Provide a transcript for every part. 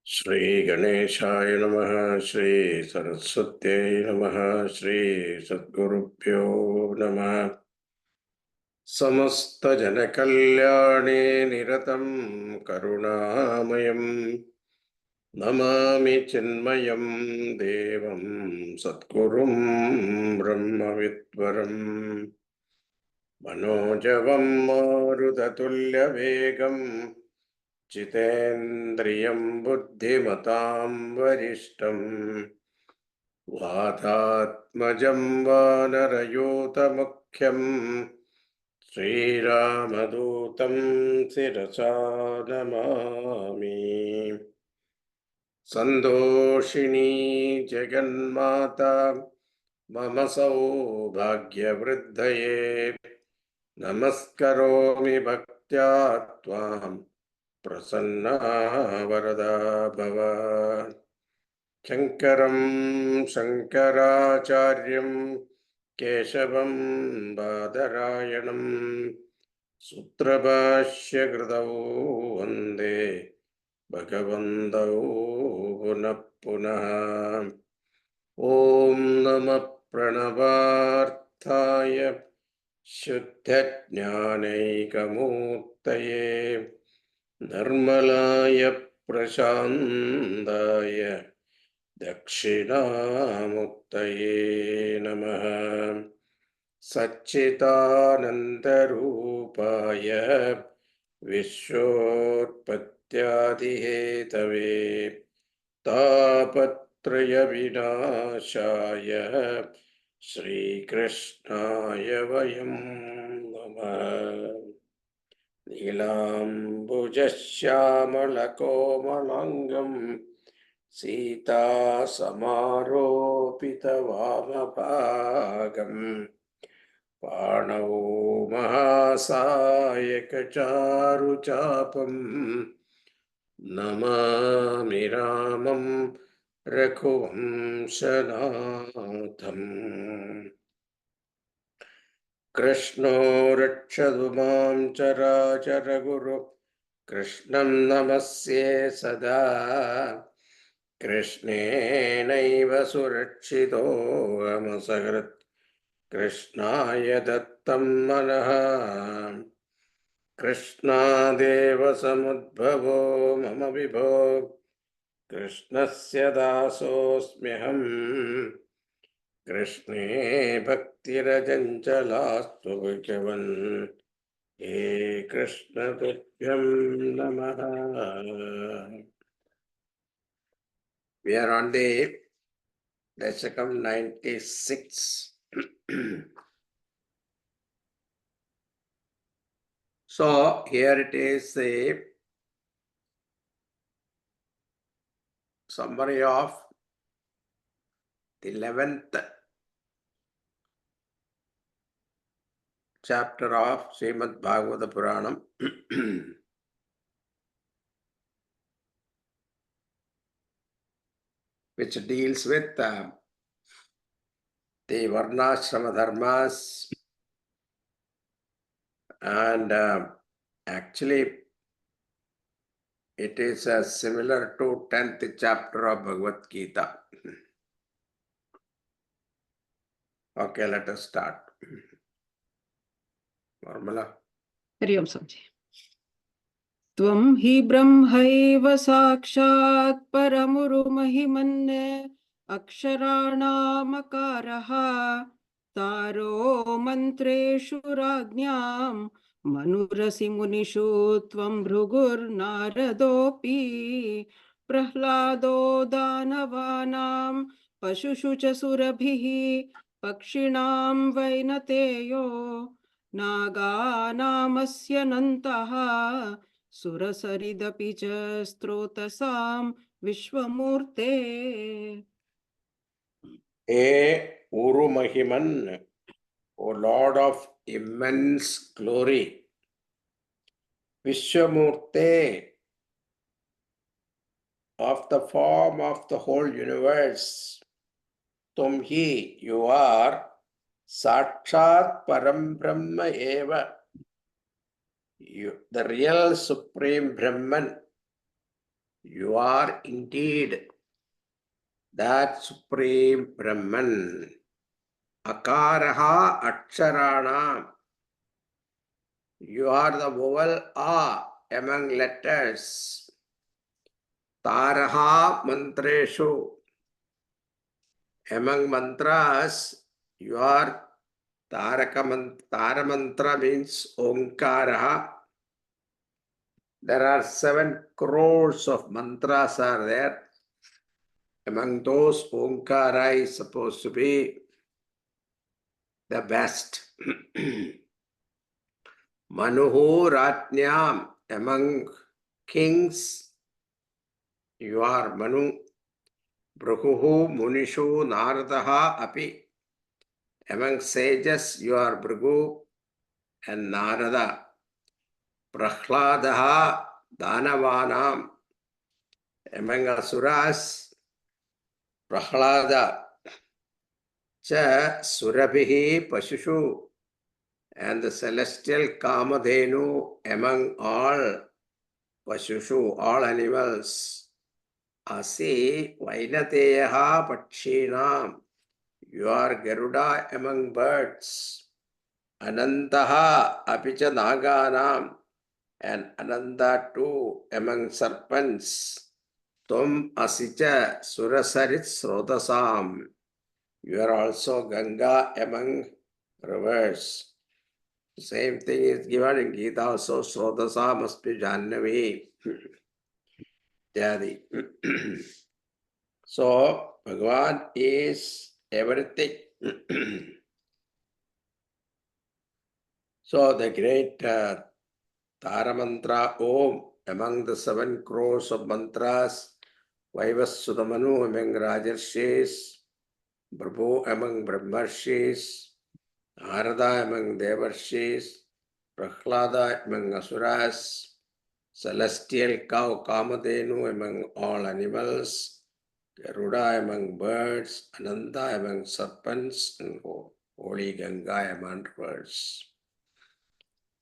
Shri Ganeshaya Namaha, Shri Saraswatyai Namaha, Shri Sadgurubhyo Namaha. Samasta Janakalyane Niratam Karunamayam Namami Chinmayam Devam Satgurum Brahmavidvaram Manojavam Marudhatulya Vegam Jitendriyam Buddhimatam Varishtam Vatatmajam Vanarayotamukyam Sri Ramadutam Sirasa Namami Sandoshini Jaganmata Mama Saubhagyavriddhaye Namaskaromi Bhaktya Tvam Prasanna Varada Bhava Shankaram Shankaracharyam Keshavam Badarayanam Sutrabhashya Kritau Vande Bhagavantau Punah Punah Om Namah Pranavarthaya Shuddha Jnanaikamurtaye Nirmalaya Prashandaya Dakshinamuktaye Namaha Satchitanandarupaya Vishwotpattyadihetave Tapatraya Vinashaya Sri Krishnaya Vayam Namaha Nilambujasyamalakomalangam Sita Samaropita Vamapagam Panau Mahasayaka Charu Chapam Namami Ramam Rakhuvam Shanatham Krishno Rakshadu Mam Chara Chara Guru Krishnam Namasye Sada Krishne Naiva Surakshito Amasagat Krishnaya Dattam Manaha Krishna Deva Samudbhavo Mama Vibho Krishnasya Dasosmyaham Krishne Bhaktirajanchalastu Bhagavan He Krishna Tutyam Namaha. We are on the dasakam 96. So here it is the summary of the 11th chapter of Srimad Bhagavata Puranam. Which deals with the Varnashrama Dharmas, and actually it is similar to 10th chapter of Bhagavad Gita. Okay, let us start. Marmala. Hari Om Swamiji. Tvam hi brahmaiva sakshat paramuru mahimanne aksharanam akaraha taro mantreshu rajñam manurasi munishu tvam bhrugur naradopi prahlado danavanam pashushu cha surabhihi pakshinam vainateyo Naganamasya nantaha surasaridapi cha strotasam vishwamurte. E Urumahiman, O Lord of immense glory, Vishwamurte, of the form of the whole universe, Tumhi, you are Sakshat Param Brahma Eva. The real Supreme Brahman, you are indeed that Supreme Brahman. Akaraha Aksharana. You are the vowel A among letters. Taraha Mantreshu. Among mantras, you are Tara mantra means Omkaraha. There are 7 crores of mantras are there. Among those, Omkara is supposed to be the best. Manuhu Ratnyam, among kings, you are Manu. Bhruguhu Munishu Naradaha Api, among sages, you are Bhrigu and Narada. Prahladaha Danavanam, among asuras, Prahlada. Cha Surabhihi Pashushu, and the celestial Kamadhenu among all Pashushu, all animals. Asi Vainateyaha Pakshinam, you are Garuda among birds. Anantaha Apicha Naganam, and Ananda too among serpents. Tum Asicha Surasarit Srodasam, you are also Ganga among rivers. Same thing is given in Gita also. Srodasa must be Jannavi. Jadi. So, Bhagavan is everything. So, the great Tara mantra Om, among the 7 crores of mantras, Vaivasudamanu among Rajarshis, Prabhu among Brahmarshis, Narada among Devarshis, Prahlada among Asuras, celestial cow Kamadhenu among all animals, Garuda among birds, Ananda among serpents, and Holy Ganga among rivers.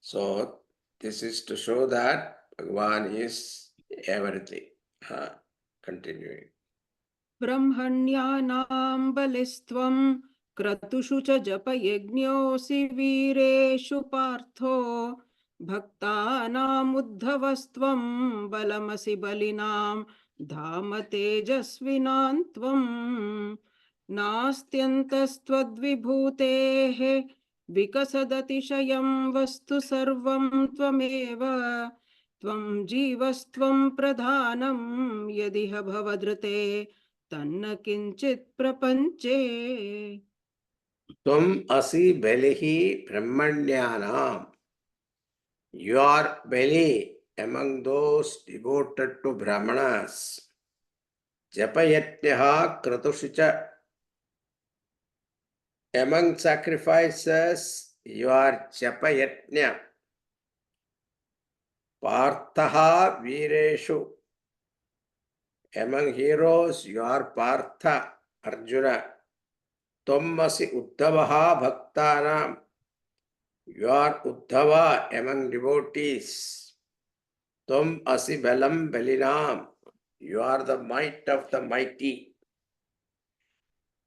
So, this is to show that Bhagavan is everything. Continuing. ब्रह्मण्यानां बलिस्त्वं क्रतुषु च जपयज्ञोऽसि वीरेषु पार्थो भक्तानामुद्धवस्त्वं बलमसि बलिनां धाम तेजस्विनां त्वं नास्त्यन्तस्त्वद्विभूतेः विकसदतिशयं वस्तु सर्वं त्वमेव त्वं जीवस्त्वं प्रधानं यदिह भवदृते तन्न किंचित प्रपंचे. Tum asi belihi brahmanyana. You are Bali among those devoted to Brahmanas. Japayatyaha kratushicha. Among sacrifices, you are Japayatnya. Parthaha Vireshu. Among heroes, you are Partha, Arjuna. Tommasi Uddhavaha Bhaktanam. You are Uddhava among devotees. Tom Asi Balam Balinam. You are the might of the mighty.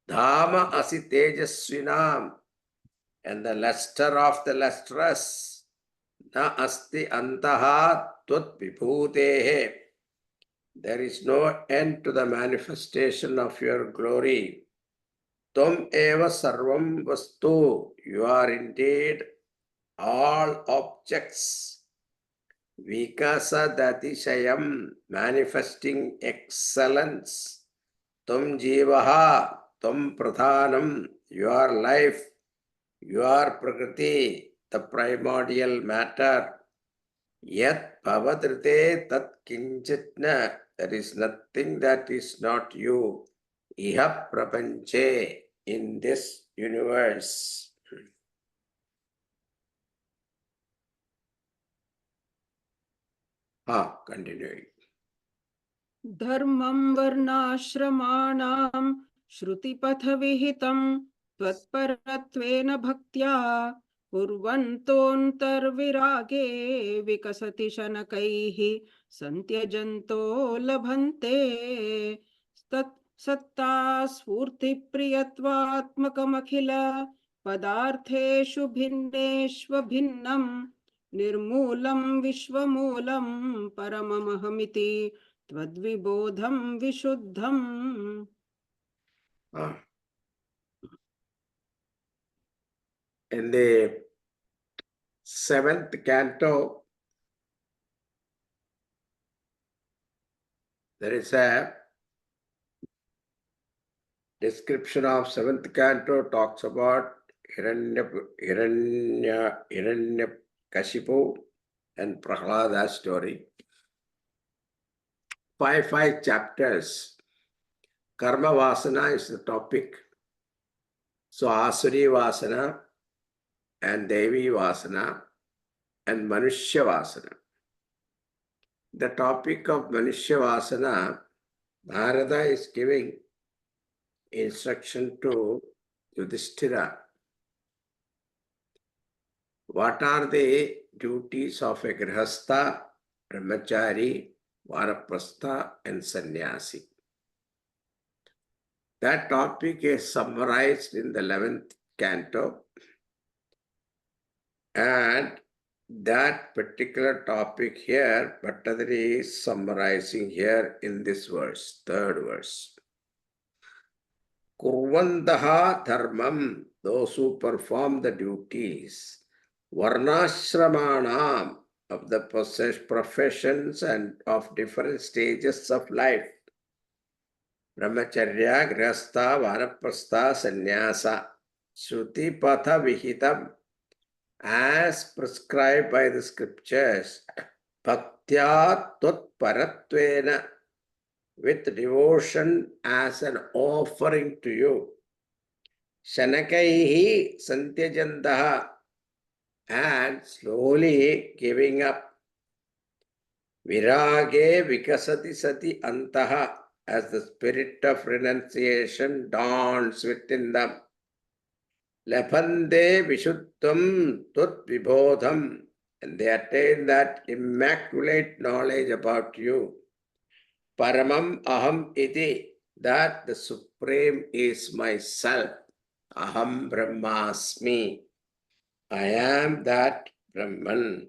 Dhama Asi Tejasvinam. And the luster of the lustrous. Na Asti Antaha Tut Vibhutehe. There is no end to the manifestation of your glory. Tom eva sarvam vastu. You are indeed all objects. Vikasa datishayam, manifesting excellence. Tum jivaha, tum pradhanam, your life, your prakriti, the primordial matter. Yat bhavadrite tat kinchitna, there is nothing that is not you. Iha prapanche, in this universe. Continuing. धर्मं वर्णाश्रमाणां श्रुतिपथ विहितं त्वत्परत्वेन भक्त्या कुर्वन्तोऽन्तर्विरागे विकसति शनकैः सन्त्यजन्तो लभन्ते सत्ता स्फूर्तिप्रियत्वात्मकमखिल पदार्थेषु भिन्नेष्वभिन्नम् निर्मूलं विश्वमूलं परममहमिति त्वद्विबोधं विशुद्धम्. In the 7th canto, there is a description of 7th canto, talks about Hiranyakashipu and Prahlada's story. 5 chapters. Karma Vasana is the topic. So Asuri Vasana and Devi Vasana and Manushya Vasana. The topic of Manushya Vasana, Narada is giving instruction to Yudhishthira. What are the duties of a Grihastha, Brahmachari, Vanaprastha and Sannyasi? That topic is summarized in the 11th canto, and that particular topic here, Bhattadri is summarizing here in this verse, 3rd verse. Kurvandaha dharmam, those who perform the duties, varnashramanam, of the professions and of different stages of life, brahmacharya, grihastha, vanaprastha, sannyasa, shruti patha vihitam, as prescribed by the scriptures, bhaktya tutparatvena, with devotion as an offering to you, shanakaihi santyajantaha, and slowly giving up, virage vikasati sati antaha, as the spirit of renunciation dawns within them, Labhante vishuddham tut vibodham, and they attain that immaculate knowledge about you. Paramam aham iti, that the supreme is myself. Aham brahmasmi, I am that Brahman.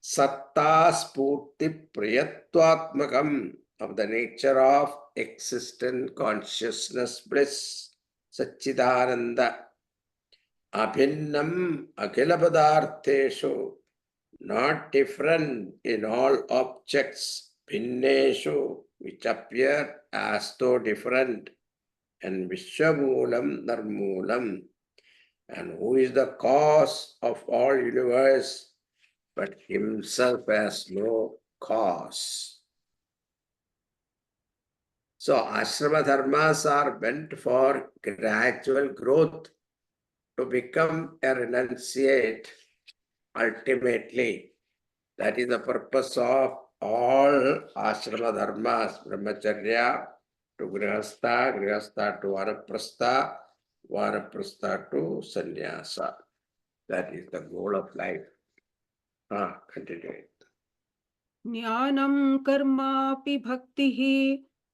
Satta spurti priyatvatmakam, of the nature of existent consciousness bliss. Satchidananda. Abhinnam akhila padartheshu, not different in all objects, bhinneshu, which appear as though different, and vishwamulam narmulam, and who is the cause of all universe, but himself has no cause. So ashrama dharmas are meant for gradual growth, to become a renunciate ultimately. That is the purpose of all ashrama dharmas, brahmacharya to grihastha, grihastha to vanaprastha, vanaprastha to sannyasa. That is the goal of life. Continue. ज्ञानं कर्मापि भक्तिः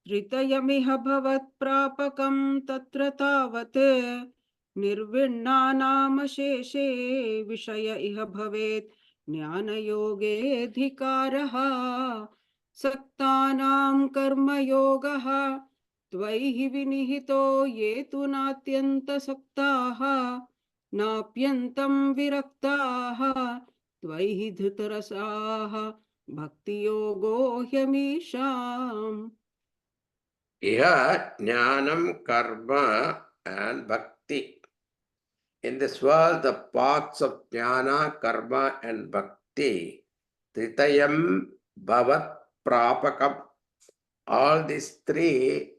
त्रितयमिह भवत्प्रापकं तत्र तावत् निर्विण्णानामशेषे विषय इह भवेत् ज्ञानयोगेऽधिकारः सक्तानां कर्मयोगः त्वयि विनिहितो ये तु नात्यन्तसक्ताः नाप्यन्तं विरक्ताः त्वयि धृतरसाः Bhakti yogo hyamisham. Iha jnanam, karma and bhakti. In this world, the paths of jnana, karma and bhakti, tritayam bhavat prapakam, all these three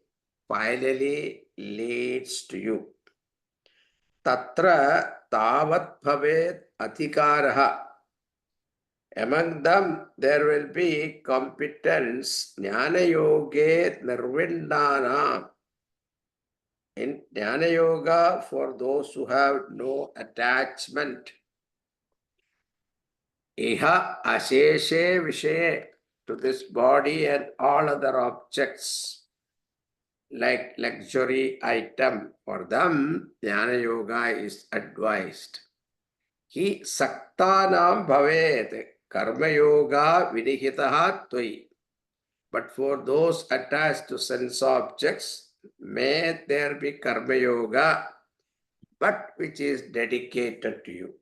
finally leads to you. Tatra tavat bhavet adhikaraha. Among them, there will be competence, jnana yoge nirvindana. In Jnana Yoga, for those who have no attachment, iha asheshe vishaye, to this body and all other objects, like luxury item, for them, Jnana Yoga is advised. Hi saktanam bhavet, karma yoga vinihitaha tvai. But for those attached to sense objects, may there be karma yoga, but which is dedicated to you.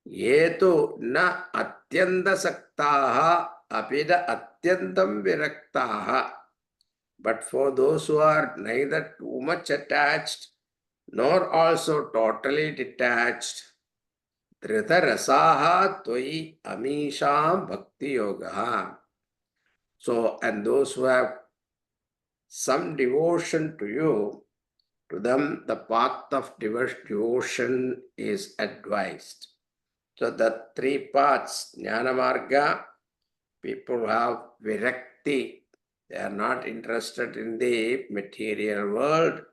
Ye tu na atyanta saktaha apida atyantam viraktaha. But for those who are neither too much attached nor also totally detached, Dhrita rasaha tvai amisham bhakti yoga. So, and those who have some devotion to you, to them the path of devotion is advised. So the three paths, Jnana Marga, people have virakti. They are not interested in the material world.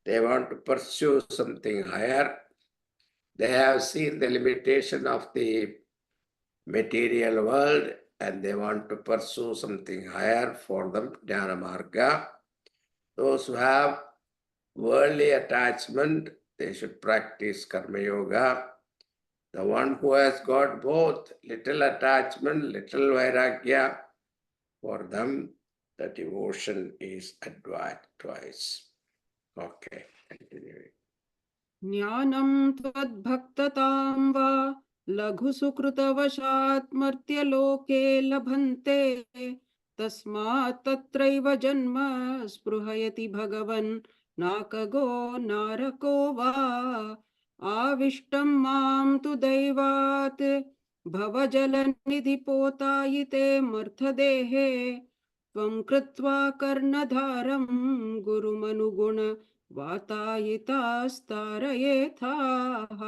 They want to pursue something higher. They have seen the limitation of the material world and they want to pursue something higher. For them, Jnana Marga. Those who have worldly attachment, they should practice Karma Yoga. The one who has got both little attachment, little vairagya, for them the devotion is advised. Okay, continuing. ज्ञानं त्वद्भक्ततां वा लघुसुकृतवशात् मर्त्यलोके लभन्ते तस्मात् तत्रैव जन्म स्पृहयति भगवन् नाकगो narco वा आविष्टं मां तु दैवात् भवजलनिधिपोतायिते मर्थदेहे त्वं कृत्वा कर्णधारं गुरुमनुगुण वातायितास्तारयेथाः.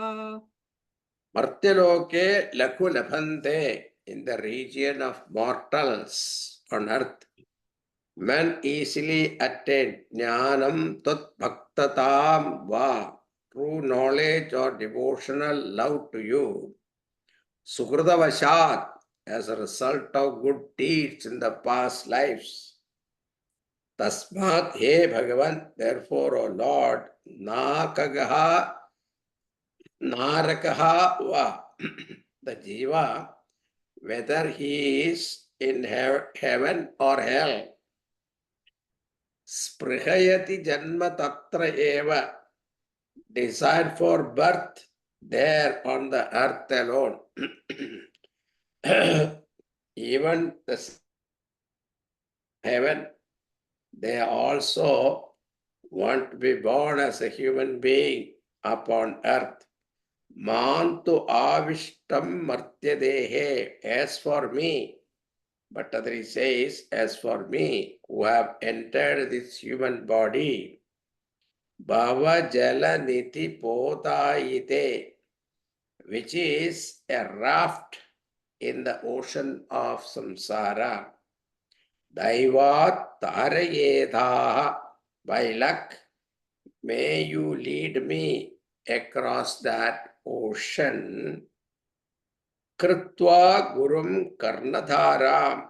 Martyaloke lakhu labhante, in the region of mortals on earth, men easily attain jnanam tat bhaktatam va, true knowledge or devotional love to you, sukridavashat, as a result of good deeds in the past lives. Tasmat he Bhagavan, therefore, O Lord, nakagaha narakaha va, the jiva, whether he is in heaven or hell, sprihayati janma tatra eva, desire for birth there on the earth alone. Even the heaven, they also want to be born as a human being upon earth. Mantu avishtam martyadehe, as for me, Bhattadri says, as for me, who have entered this human body, bhava jala niti potayite, which is a raft in the ocean of samsara. Daivat tarayedha, by luck, may you lead me across that ocean. Kritva gurum karnadharam,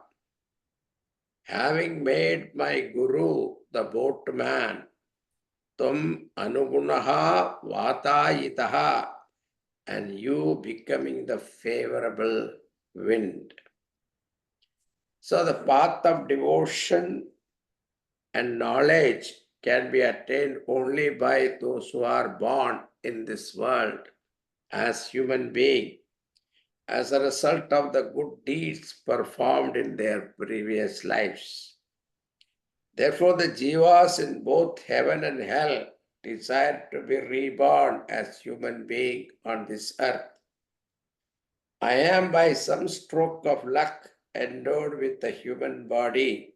having made my guru the boatman, tum anugunaha vatayitaha, and you becoming the favorable wind. So the path of devotion and knowledge can be attained only by those who are born in this world as human beings, as a result of the good deeds performed in their previous lives. Therefore, the jivas in both heaven and hell desire to be reborn as human beings on this earth. I am by some stroke of luck endowed with a human body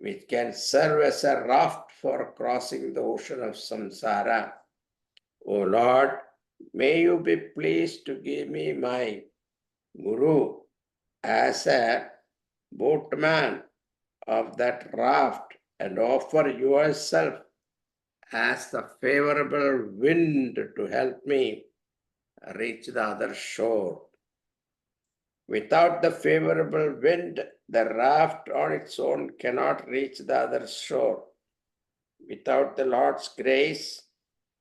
which can serve as a raft for crossing the ocean of samsara. O Lord, may you be pleased to give me my guru as a boatman of that raft and offer yourself as the favorable wind to help me reach the other shore. Without the favorable wind, the raft on its own cannot reach the other shore. Without the Lord's grace,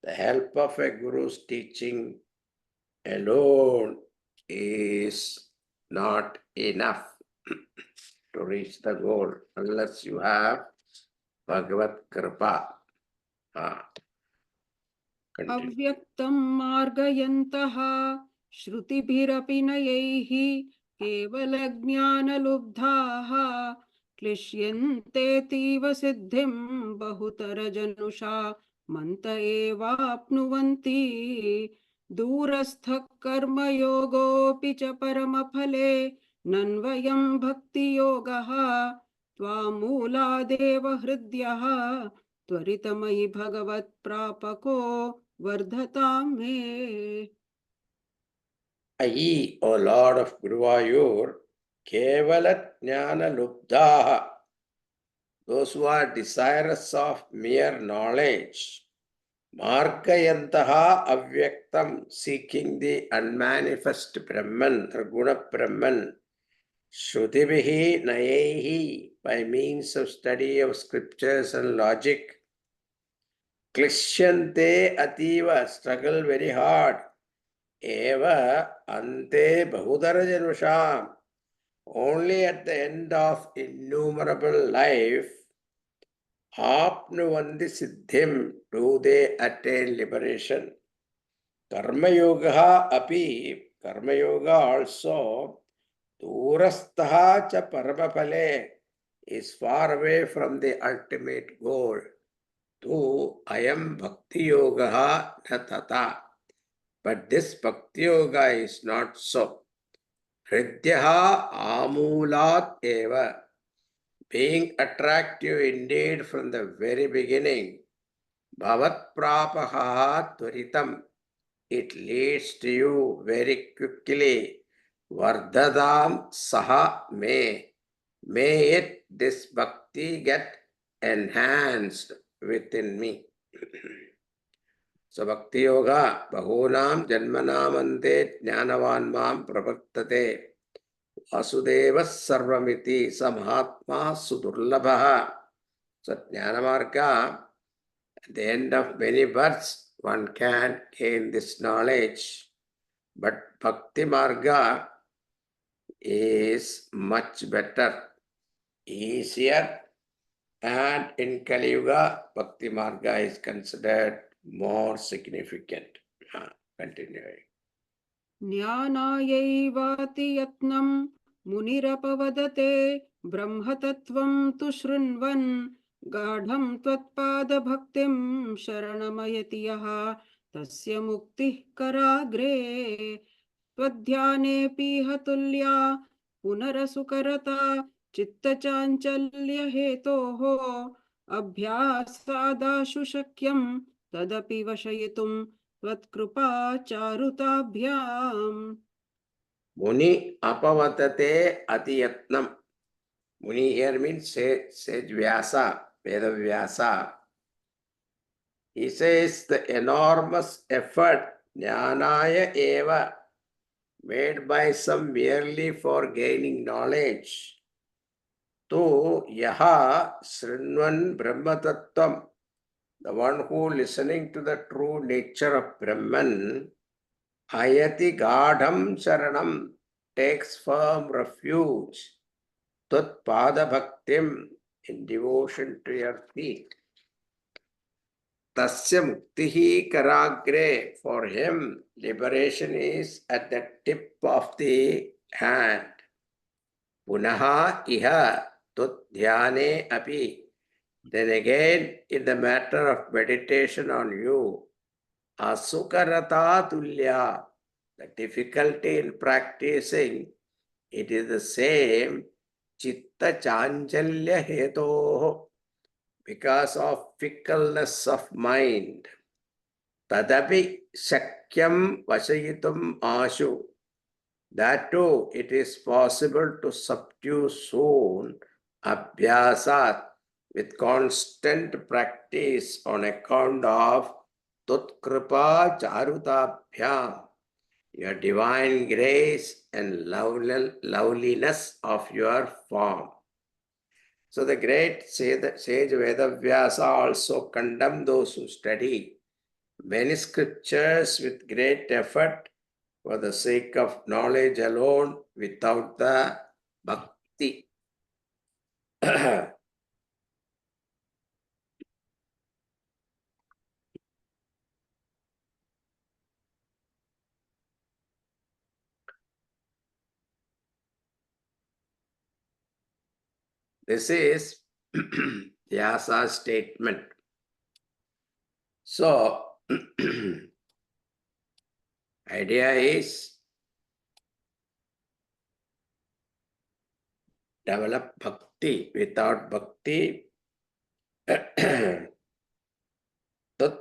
the help of a guru's teaching alone is not enough to reach the goal unless you have Bhagavad Kripa. Continue. अव्यक्तं मार्गयन्तः श्रुतिभिरपि नयैः केवलज्ञानलुब्धाः क्लिश्यन्तेऽतीव सिद्धिं बहुतरजनुषा month एवाप्नुवन्ति दूरस्थः कर्मयोगोऽपि च परमफले नन्वयं भक्तियोगः त्वामूलादेव हृद्यः त्वरितमयि भगवत्प्रापको वर्धतां मे. Ye, O Lord of Guruvayur, Kevala Jnana Lubdhaha, those who are desirous of mere knowledge, Margayantaha Avyaktam, seeking the unmanifest Brahman or Guna Brahman, Shrutibihi Nayehi, by means of study of scriptures and logic, Klishante Ativa, struggle very hard, Eva Ante Bahudarajanusham, only at the end of innumerable life, Apnuvandi Siddhim, do they attain liberation. Karma Yoga api, Karma Yoga also, Durastaha cha Paramapale, is far away from the ultimate goal. Tu Ayam Bhakti Yoga na tata. But this Bhakti Yoga is not so. Hridyaha amulat eva, being attractive indeed from the very beginning. Bhavat prapaha tvaritam, it leads to you very quickly. Vardhadam saha me, may it, this bhakti, get enhanced within me. So Bhakti Yoga, Bahunam Janmanam Ante Jnanavan Mam Pravartate Vasudeva Sarvamiti Samhatma Sudurlabha. So Jnanamarga, at the end of many births, one can gain this knowledge. But Bhakti Marga is much better, easier, and in Kali Yuga, Bhakti Marga is considered more significant. Continuing. ज्ञानायैवाति यत्नं मुनिरपवदते ब्रह्मतत्त्वं तु शृण्वन् गाढं त्वत्पादभक्तिं शरणमयति यः तस्य मुक्तिः कराग्रे त्वध्यानेऽपीह तुल्या पुनरसुकरता चित्तचाञ्चल्यहेतोः अभ्यासादाशु शक्यं तदपि वशयितुं त्वत्कृपा चारुताभ्याम्. Muni apavatate atiyatnam. Muni here means sage Vyasa, Veda Vyasa. He says the enormous effort, jnanaya eva, made by some merely for gaining knowledge. To yaha srinvan brahmatattvam, the one who listening to the true nature of Brahman, ayati gadham sharanam, takes firm refuge, tat pada bhaktim, in devotion to your feet. Tasya muktihi karagre, for him liberation is at the tip of the hand. Punaha iha tat dhyane api, then again in the matter of meditation on you, asukarata tulya, the difficulty in practicing, it is the same chitta chanchalya hetoho, because of fickleness of mind. Tadapi shakyam vasayitum ashu, that too it is possible to subdue soon, abhyasat, with constant practice on account of Tutkripa Charutabhyam, your divine grace and loveliness of your form. So the great sage Vedavyasa also condemned those who study many scriptures with great effort for the sake of knowledge alone without the bhakti. This is Vyasa's statement. So, idea is develop bhakti. Without bhakti, tat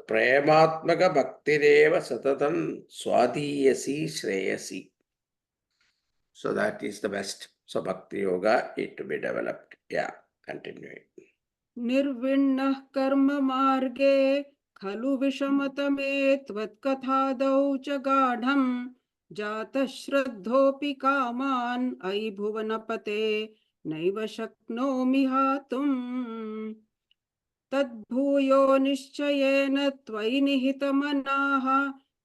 prematmaka bhaktireva satatam swadiyasi shreyasi. So that is the best. So bhakti yoga is to be developed. Yeah, continuing. निर्विण्णः कर्म मार्गे खलु विषमतमे त्वत्कथादौ च गाढम् जातः श्रद्धोऽपि कामान् अयि भुवनपते नैव शक्नोमि हातुम् तद्भूयो निश्चयेन त्वयि निहितमनाः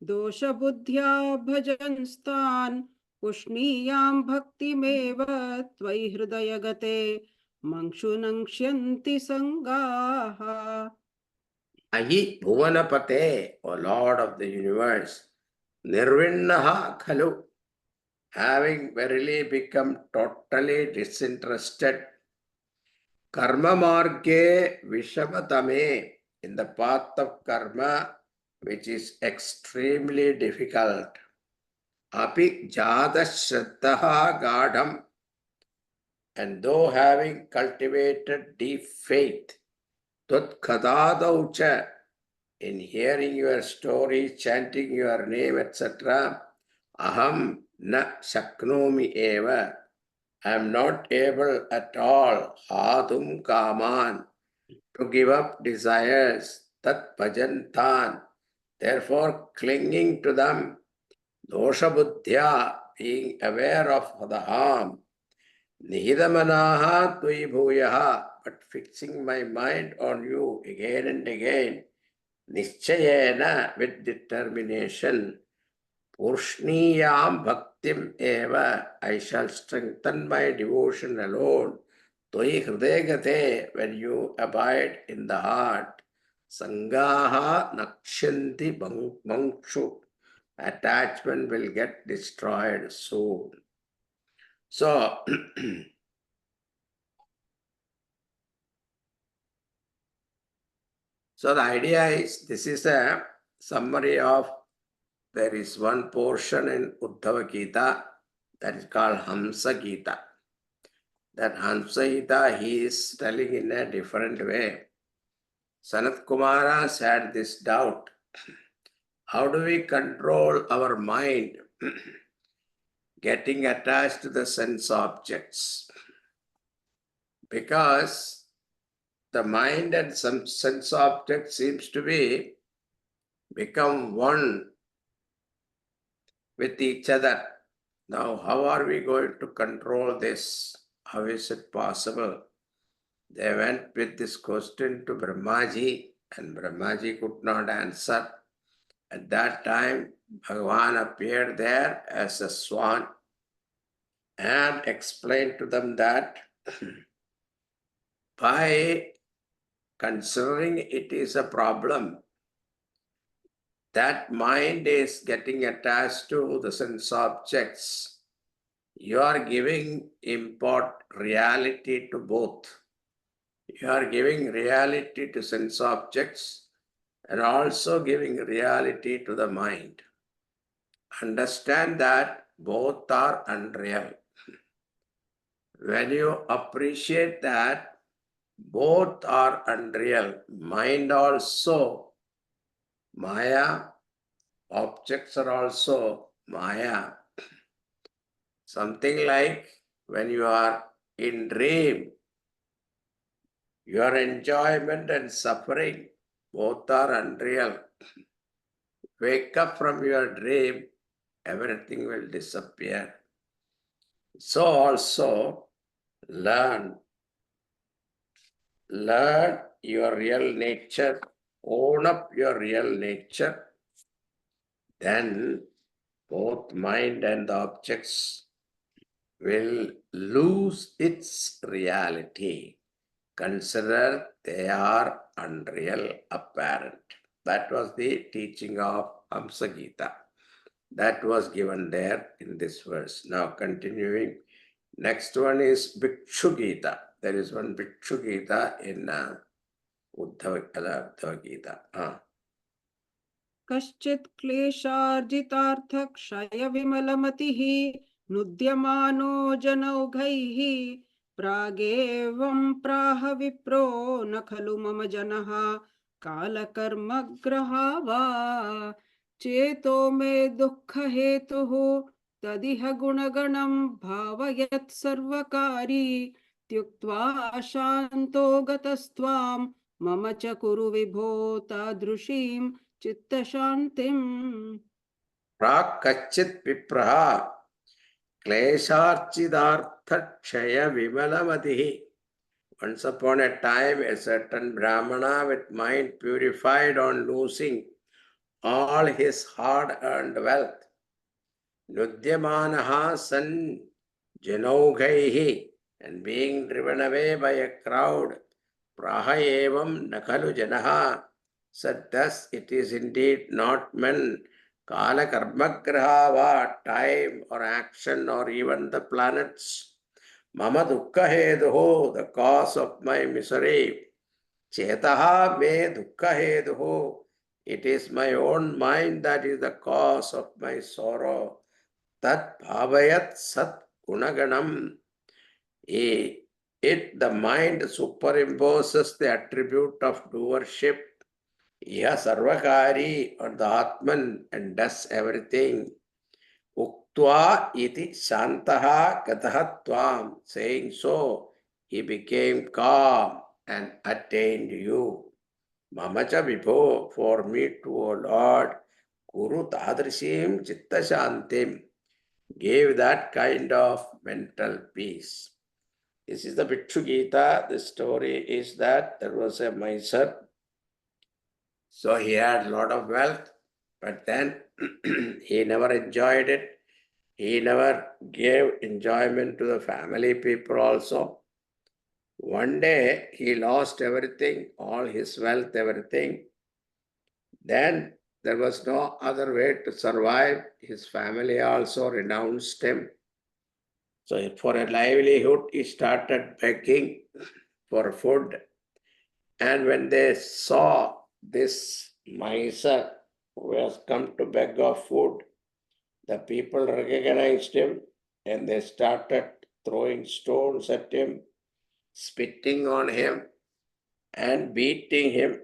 दोषबुद्ध्या भजन्स्तान् पुष्णीयां भक्तिमेव त्वयि हृदयगते मंशुनङ्क्ष्यन्ति संगाः. Ahi Bhuvanapate, O Lord of the universe, Nirvinnaha Khalu, having verily become totally disinterested, Karma Marge Vishamatame, in the path of karma, which is extremely difficult. Api Jada Shraddhaha Gadham, and though having cultivated deep faith, Tat Khadadaucha, in hearing your story, chanting your name, etc., aham na shaknomi eva, I am not able at all, hadum kaman, to give up desires, tat bhajantan, therefore clinging to them, dosha buddhya, being aware of the harm, nihidamanaha tui bhuyaha, but fixing my mind on you again and again, Nischayena, with determination, Purshniyam Bhaktim Eva, I shall strengthen my devotion alone. Toi Hridegate, when you abide in the heart, Sangaha Nakshanti Mankshu, attachment will get destroyed soon. So, so the idea is, this is a summary of. There is one portion in Uddhava Gita that is called Hamsa Gita. That Hamsa Gita he is telling in a different way. Sanat Kumaras had this doubt. How do we control our mind getting attached to the sense objects? Because the mind and some sense object seems to be become one with each other. Now, how are we going to control this? How is it possible? They went with this question to Brahmaji, and Brahmaji could not answer. At that time, Bhagavan appeared there as a swan and explained to them that by considering it is a problem, that mind is getting attached to the sense objects, you are giving reality to both. You are giving reality to sense objects and also giving reality to the mind. Understand that both are unreal. When you appreciate that both are unreal, mind also Maya, objects are also Maya. Something like when you are in dream, Your enjoyment and suffering both are unreal. Wake up from your dream, everything will disappear. So also learn your real nature, own up your real nature, then both mind and the objects will lose its reality. Consider they are unreal, apparent. That was the teaching of Amsa Gita. That was given there in this verse. Now continuing, next one is Bhikshu Gita. There is one Bhikshu Gita in Uddhava Gita. कश्चित् क्लेशार्जितार्थक्षय विमलमतिः नुद्यमानो जनौघैः प्रागेवं प्राह विप्रो न खलु मम जनः कालकर्मग्रहा वा चेतो मे दुःखहेतुः तदिह गुणगणं भावयत् सर्वकारी त्युक्त्वा शान्तो गतस्त्वां मम च कुरु विभो तादृशीं चित्तशान्तिम्. Prak Kachit Vipraha Klesharchidartha Kshaya Vimalamatihi. Once upon a time, a certain Brahmana with mind purified on losing all his hard-earned wealth, Nudyamanaha san Janaugaihi, and being driven away by a crowd, Praha evam nakalu janaha, said thus it is indeed not men, Kala karmagrahava, time or action or even the planets, Mama dukkha heduho, the cause of my misery, Chetaha me dukkha heduho, it is my own mind that is the cause of my sorrow. Tat bhavayat sat gunaganam. It, the mind superimposes the attribute of doership. Iha sarvakari on the Atman and does everything. Uktva iti shantaha gataha tvam. Saying so, he became calm and attained you. Mamacha vibho, for me too, O Lord, Guru tadrishim chitta shantim, gave that kind of mental peace. This is the Bhikshu Gita. The story is that there was a miser. So he had a lot of wealth, but then he never enjoyed it. He never gave enjoyment to the family people also. One day he lost everything, all his wealth, everything. Then there was no other way to survive. His family also renounced him. So for a livelihood, he started begging for food. And when they saw this miser who has come to beg of food, the people recognized him and they started throwing stones at him, spitting on him, and beating him.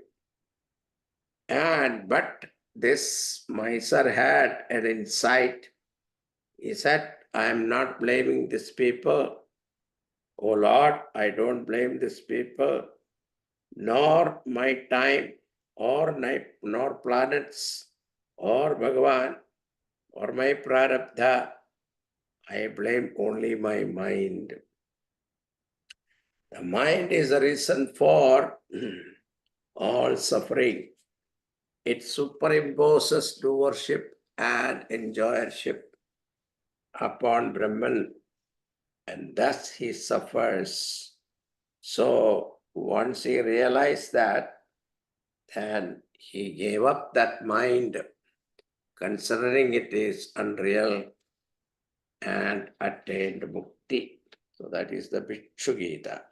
But this miser had an insight. He said, I am not blaming these people. Oh Lord, I don't blame these people, nor my time, nor planets, or Bhagavan, or my prarabdha. I blame only my mind. The mind is the reason for all suffering. It superimposes doership and enjoyership upon Brahman, and thus he suffers. So once he realized that, then he gave up that mind, considering it is unreal, and attained mukti. So that is the Bhikshu Gita.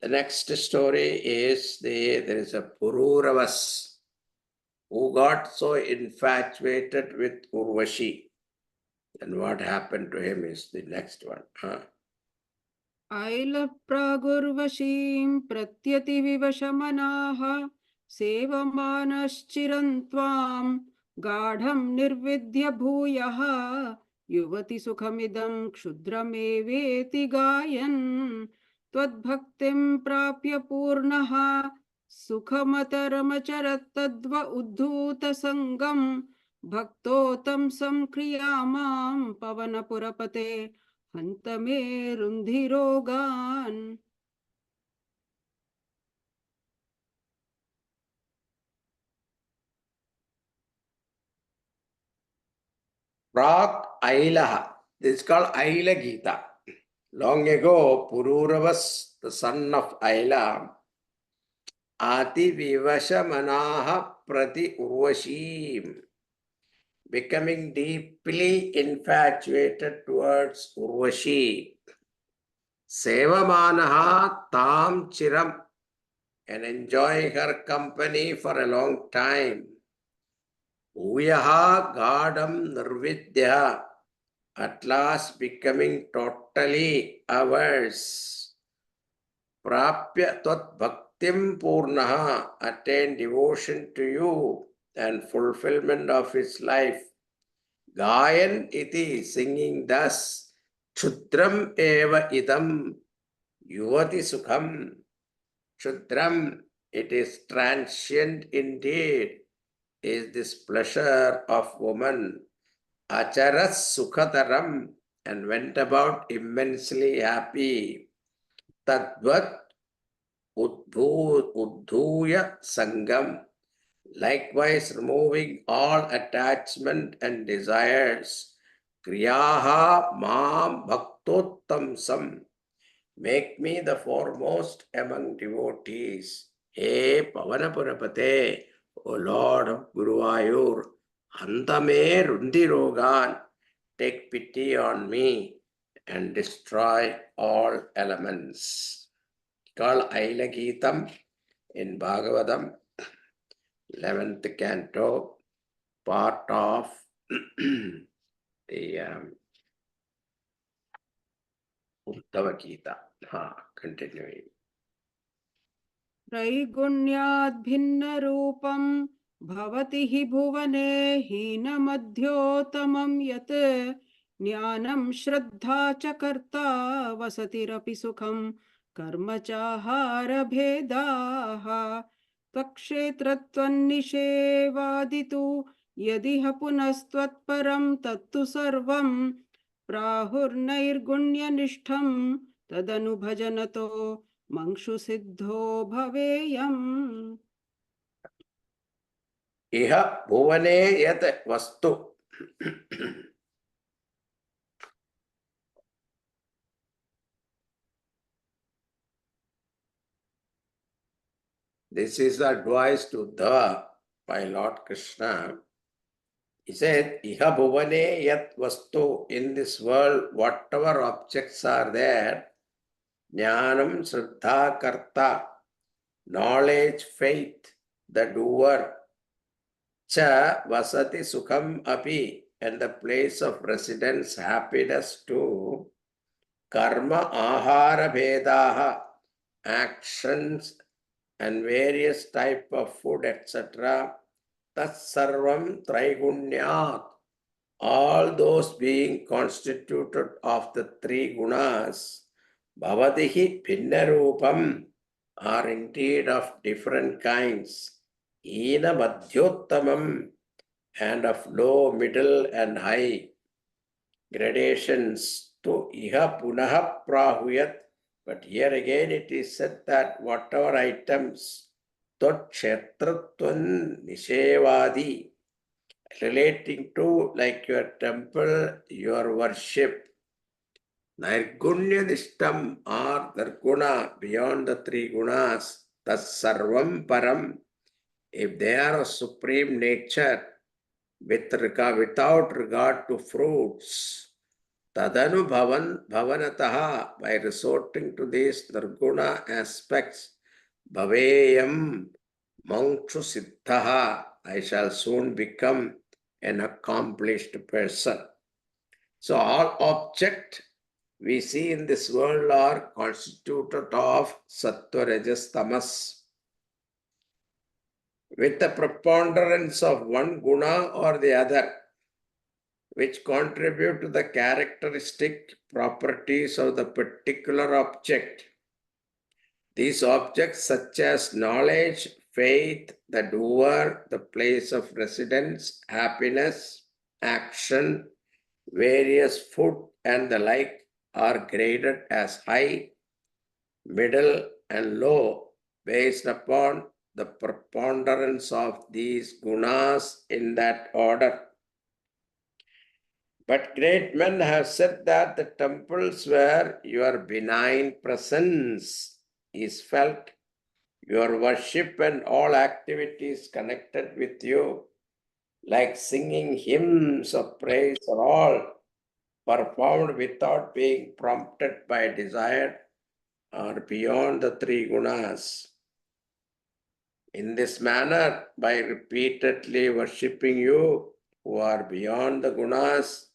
The next story is there is a Pururavas who got so infatuated with Urvashi. And what happened to him is the next one. ऐलप्रागुर्वशीं प्रत्यतिविवशमनाः सेवमानश्चिरं त्वां गाढं निर्विद्य भूयः युवति सुखमिदं क्षुद्रमेवेति गायन् त्वद्भक्तिं प्राप्य पूर्णः सुखमतरमचरत्तद्व उद्धूतसङ्गं भक्तो तं संक्रियामां पवनपुरपते हन्त मे रुन्धिरोगान्. Prak Ailaha. This is called Aila Gita. Long ago, Pururavas, the son of Aila, Ati Vivashamanaha Prati Urvashim, becoming deeply infatuated towards Urvashi. Sevamanaha Tam Chiram, and enjoying her company for a long time. Uyaha Gadam Nirvidya, at last becoming totally ours. Prapya Tvat Bhaktim Purnaha, attain devotion to you and fulfillment of his life. Gayan iti, singing thus, Chudram eva idam, Yuvati Sukham. Chudram, it is transient indeed, is this pleasure of woman. Acharas Sukhataram, and went about immensely happy. Tadvat Uddhuya Sangam, likewise removing all attachment and desires. Kriyaha Mam Bhaktottamsam, make me the foremost among devotees. He Pavanapurapate, O Lord of Guruvayur, Antame Rundirogan, take pity on me and destroy all elements. Called Aila Geetam in Bhagavatam, 11th canto, part of the Uddhava Gita. Continuing. त्रैगुण्याद्भिन्नरूपं भवति हि भुवने हीनमध्योत्तमं यत् ज्ञानं श्रद्धा च कर्ता वसतिरपि सुखं कर्म चाहारभेदाः त्वक्षेत्रत्वन्निषेवादितु यदिह पुनस्त्वत्परं तत्तु सर्वं प्राहुर्नैर्गुण्यनिष्ठं तदनुभजनतो Mangshu siddho bhaveyam. Iha bhuvane yat vastu. This is advice to Uddhava by Lord Krishna. He said, Iha bhuvane yat vastu, in this world, whatever objects are there, jnanam shraddha karta, knowledge, faith, the doer, cha vasati sukham api, and the place of residence, happiness too, karma ahara bhedaha, actions and various type of food, etc. Tatsarvam traigunyat, all those being constituted of the three gunas, bhavatihi pinnarupam, are indeed of different kinds, ena madhyottamam, and of low, middle, and high gradations, to iha punaha prahuyat. But here again it is said that whatever items tot kshetratvan nishevadi, relating to like your temple, your worship, Nirgunya Nishtam, or Nirguna, beyond the three gunas, tas sarvam param, if they are of supreme nature, without regard to fruits, tadanu bhavanataha, by resorting to these Nirguna aspects, bhaveyam mokshu siddhaha, I shall soon become an accomplished person. So all objects we see in this world are constituted of sattva, rajas, tamas, with the preponderance of one guna or the other, which contribute to the characteristic properties of the particular object. These objects such as knowledge, faith, the doer, the place of residence, happiness, action, various food and the like are graded as high, middle and low based upon the preponderance of these gunas in that order. But great men have said that the temples where your benign presence is felt, your worship and all activities connected with you, like singing hymns of praise, are all performed without being prompted by desire or beyond the three gunas. In this manner, by repeatedly worshipping you who are beyond the gunas,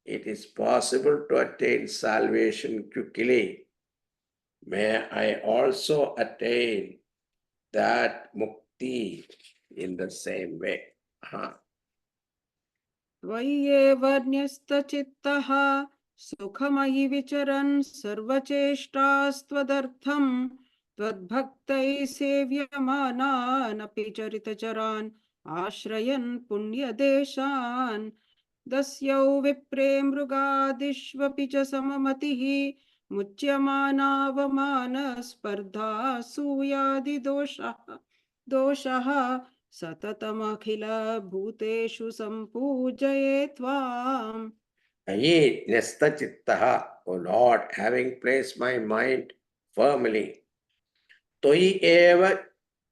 it is possible to attain salvation quickly. May I also attain that mukti in the same way. त्वय्येव न्यस्तचित्तः सुखमयि विचरन् सर्वचेष्टास्त्वदर्थम् त्वद्भक्तैः सेव्यमानानपि चरितचरान् आश्रयन् पुण्यदेशान् दस्यौ विप्रे मृगादिष्वपि च सममतिः मुच्यमानावमानस्पर्धा सूयादिदोषः सततमखिल भूतेषु सम्पूजये त्वाम्. Aye, nesta chittaha, O Lord, having placed my mind firmly, toi eva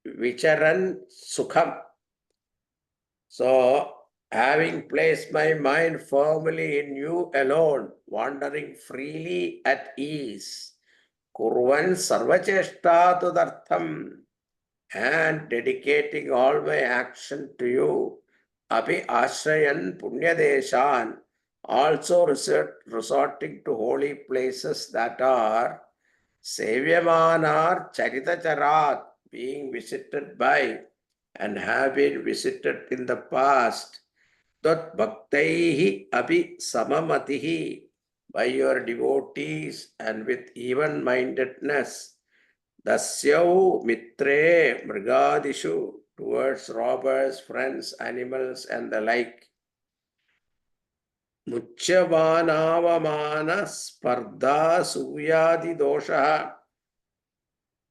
vicharan sukham. So, having placed my mind firmly in you alone, wandering freely at ease, kurvan sarvacheshtatudartham, and dedicating all my action to you, api ashrayan punyadeshan, also resorting to holy places that are sevyamanar charitacharat, being visited by and have been visited in the past, tat bhaktaihi api samamatihi, by your devotees and with even-mindedness, dasyau mitre mrigadishu, towards robbers, friends, animals, and the like. Mucchavanavamana spardha suyadi dosha,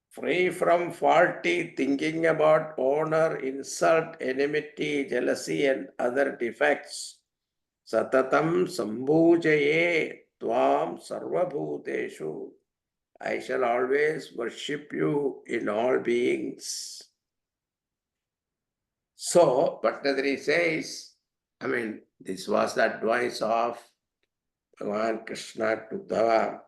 free from faulty thinking about honor, insult, enmity, jealousy, and other defects. Satatam sambhujaye tvam sarvabhuteshu. I shall always worship you in all beings. So, Bhattadri says, this was the advice of Bhagavan Krishna to Uddhava.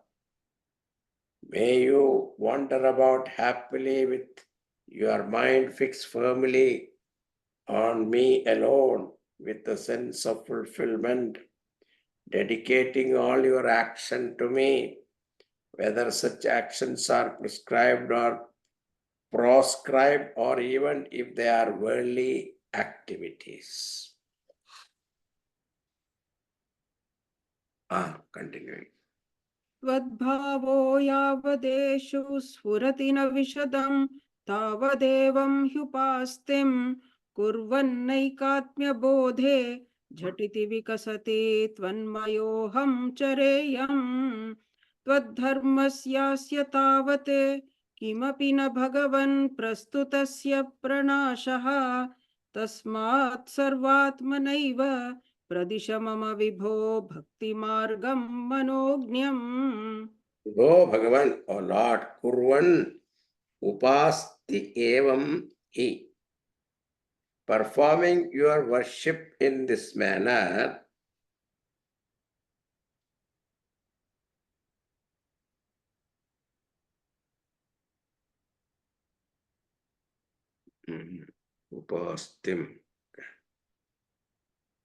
May you wander about happily with your mind fixed firmly on me alone with a sense of fulfillment, dedicating all your action to me, whether such actions are prescribed or proscribed, or even if they are worldly activities. Continuing. त्वद्भावो यावदेषु स्फुरति न विशदं तावदेवं ह्युपास्तिं कुर्वन्नैकात्म्यबोधे झटिति विकसति त्वन्मयोऽहं चरेयम् त्वद्धर्मस्यास्य तावत् किमपि न भगवन् प्रस्तुतस्य प्रणाशः तस्मात् सर्वात्मनैव प्रदिश मम विभो भक्तिमार्गं मनोज्ञम्. Go Bhagavan, O Lord, Kurvan upasti evam hi. Performing your worship in this manner,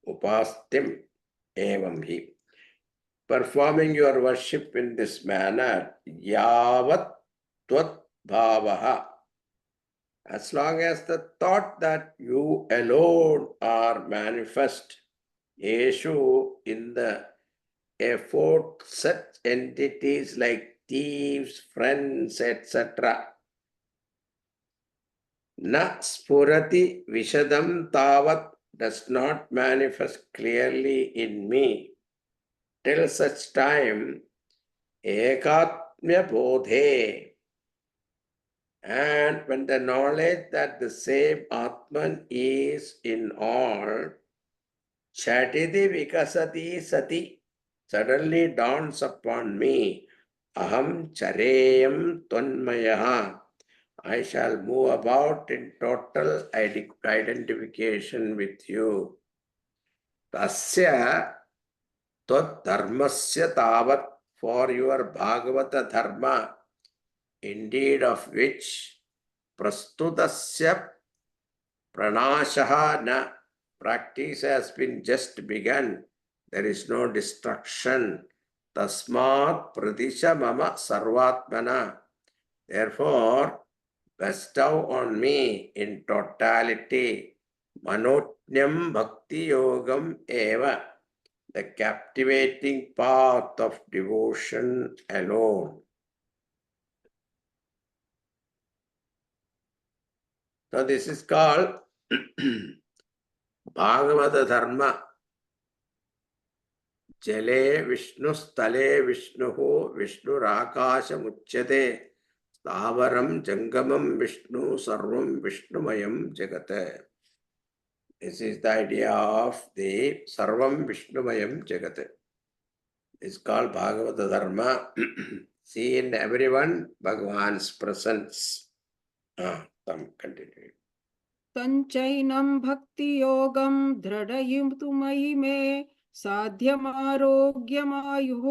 upastim evam hi. Performing your worship in this manner, yavat tvat bhavaha. As long as the thought that you alone are manifest, Yeshu, in the effort, such entities like thieves, friends, etc., Na spurati vishadam tavat does not manifest clearly in me till such time ekatmya bodhe, and when the knowledge that the same Atman is in all, chatiti vikasati sati, suddenly dawns upon me, aham chareyam tvanmayaha, I shall move about in total identification with you. Tasya tvat dharmasya tavat, for your Bhagavata dharma, indeed of which prastutasya pranashaha na, practice has been just begun. There is no destruction. Tasmat pradisha mama sarvatmana. Therefore, bestow on me in totality manotnyam bhakti yogam eva, the captivating path of devotion alone. So this is called Bhagavata Dharma. Jale Vishnu Stale Vishnu Vishnu Rakasha Muchyate Stavaram Jangamam Vishnu Sarvam Vishnumayam Jagate. This is the idea of the Sarvam Vishnumayam Jagate. It's called Bhagavata Dharma. See in everyone Bhagavan's presence. Continue. तञ्चैनं भक्तियोगं दृढयितुमयि मे साध्यमारोग्यमायुः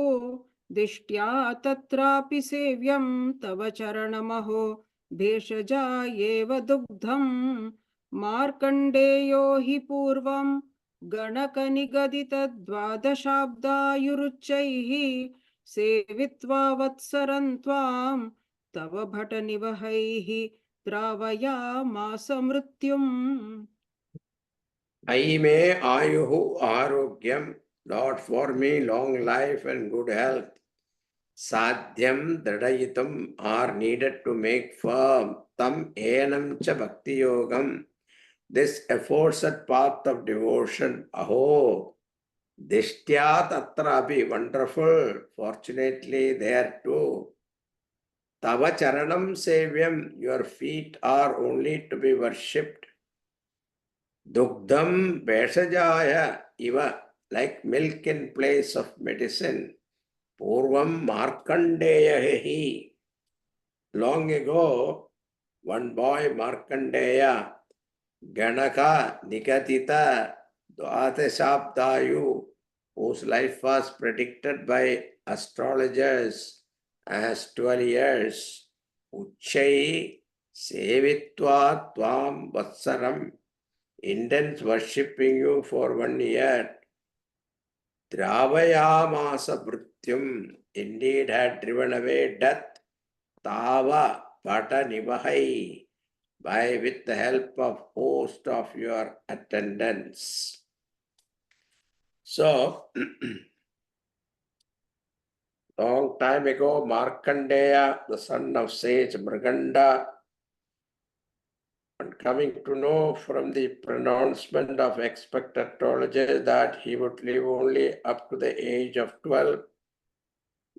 दिष्ट्या तत्रापि सेव्यं तव चरणमहो भेषजा एव दुग्धम् मार्कण्डेयो हि पूर्वं गणकनिगदितद्वादशाब्दायुरुच्चैः सेवित्वा वत्सरं त्वां तव भटनिवहैः द्रावयामास मृत्युम्. I may ayuhu arogyam, Lord, for me long life and good health. Sadhyam dradayitam are needed to make firm. Tam enam cha bhakti yogam. This aforesaid path of devotion. Aho. Dishtya tatrapi, wonderful. Fortunately, there too. Tava charanam sevyam, your feet are only to be worshipped. Dugdham Beshajaya iva, like milk in place of medicine. Purvam Markandeyahi. Long ago, one boy Markandeya, Ganaka Nikatita Dvatashabdayu, whose life was predicted by astrologers as 12 years, Uchai Sevitva Tvam Vatsaram, intends worshipping you for 1 year. Dravayamasa Bhrutyum, indeed had driven away death. Tava Pata Nivahai, by with the help of host of your attendants. So, long time ago, Markandeya, the son of sage Mriganda, and coming to know from the pronouncement of expected astrologers that he would live only up to the age of 12,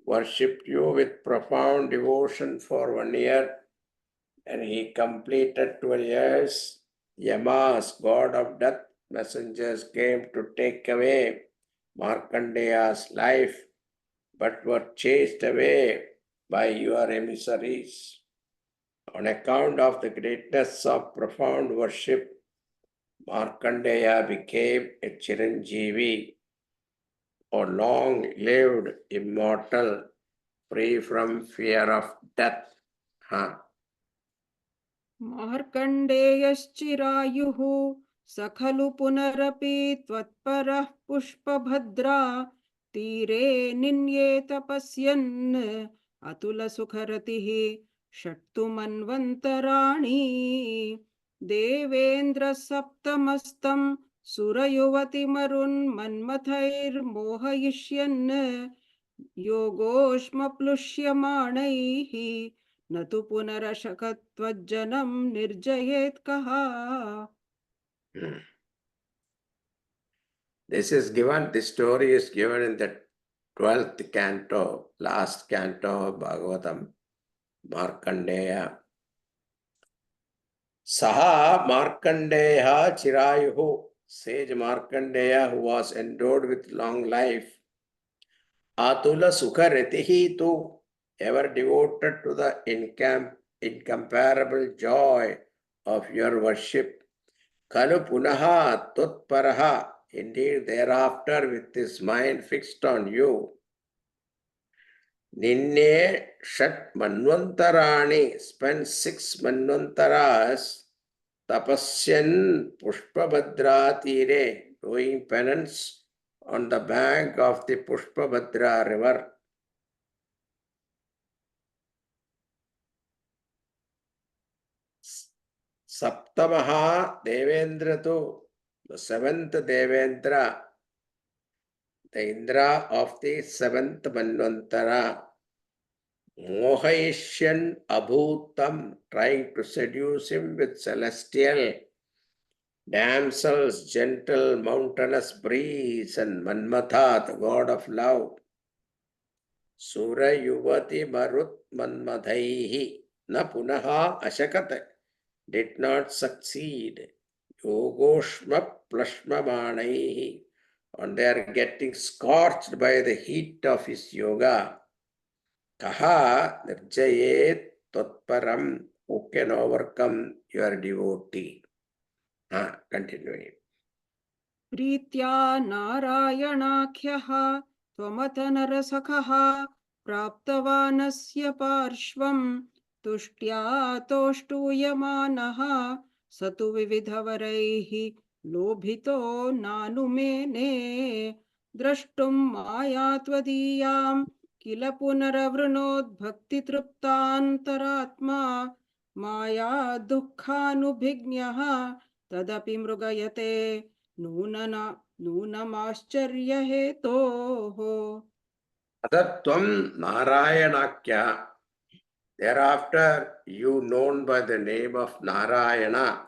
worshipped you with profound devotion for 1 year, and he completed 12 years. Yamas, god of death, messengers came to take away Markandeya's life, but were chased away by your emissaries. On account of the greatness of profound worship, Markandeya became a Chiranjeevi, or long-lived immortal, free from fear of death. मार्कण्डेयश्चिरायुः स खलु पुनरपि त्वत्परः पुष्पभद्रा तीरे निन्येत पश्यन् अतुलसुखरतिः षट्तु मन्वन्तराणि देवेन्द्रसप्तमस्तं सुरयुवतिमरुन्मन्मथैर्मोहयिष्यन् योगोष्मप्लुष्यमाणैः न तु पुनरशकत्वज्जनं निर्जयेत् कः. This story is given in the 12th canto, last canto of Bhagavatam, Markandeya. Saha Markandeya Chirayuhu, sage Markandeya, who was endowed with long life, Atula Sukha Retihi tu, ever devoted to the incomparable joy of your worship. Kalu Punaha Tutparaha, indeed thereafter with his mind fixed on you. Ninne Shat Manvantarani, spent 6 Manvantaras Tapasyan Pushpabhadra Tire, doing penance on the bank of the Pushpabhadra river. Saptamaha Devendra tu, the 7th Devendra, the Indra of the 7th Manvantara, Mohaishyan Abhutam, trying to seduce him with celestial damsels, gentle mountainous breeze, and Manmatha, the god of love. Sura Yuvati Marut Manmadhaihi, na punaha ashakat, did not succeed. Yogoshma Plashmamanaihi, and they are getting scorched by the heat of his yoga. Kaha nirjayet totparam, who can overcome your devotee. Continuing. प्रीत्या नारायणाख्यः त्वमतनरसखः प्राप्तवानस्य पार्श्वं तुष्ट्या तोष्टूयमानः स तु विविधवरैः लोभितो नानुमेने द्रष्टुं माया त्वदीयां किल पुनरवृणोद्भक्तितृप्तान्तरात्मा माया दुःखानुभिज्ञः तदपि मृगयते नूनमाश्चर्यहेतोः. Adatvam Narayanakya. Thereafter, you known by the name of Narayana.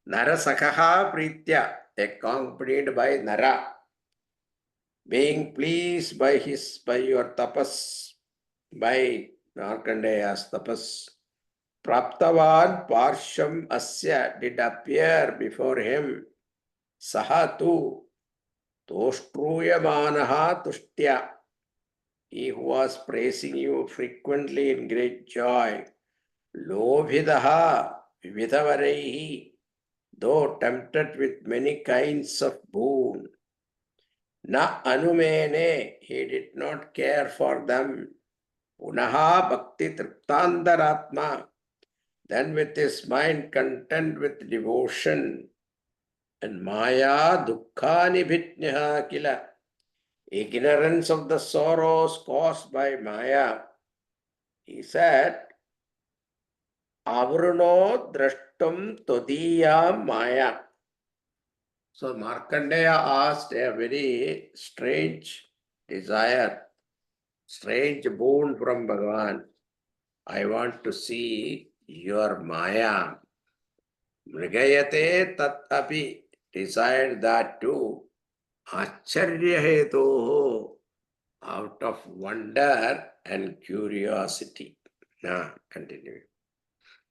Narasakaha Pritya, accompanied by Nara, being pleased by your tapas, by Markandeya's tapas. Praptavan Parsham Asya, did appear before him. Sahatu Toshtruyamanaha Tushtya, he who was praising you frequently in great joy. Lobhidaha Vividhavaraihi, though tempted with many kinds of boon. Na Anumene, he did not care for them. Punaha Bhakti Triptandaratma, then with his mind content with devotion. And Maya Dukkhani Bhitnyaha Kila, ignorance of the sorrows caused by Maya. He said, Avruno drashtum todiyam Maya. So Markandeya asked a very strange desire, strange boon from Bhagavan. I want to see your Maya. Mrigayate tat api, desired that too. Acharya hetu, out of wonder and curiosity. Now, continue.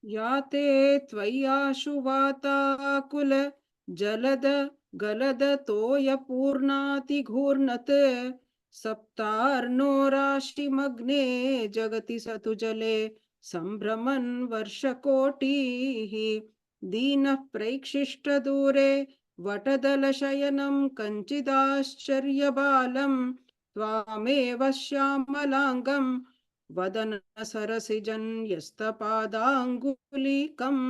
याते त्वय्याशु वाताकुल जलद गलद तोयपूर्णातिघूर्णत् सप्तार्नो राशिमग्ने जगति सतु जले सम्भ्रमन् वर्षकोटिः दीनः प्रैक्षिष्टदूरे वटदलशयनं कञ्चिदाश्चर्यबालं त्वामेव श्यामलाङ्गं वदन सरसिजन् यस्तपादाङ्गुलीकम्.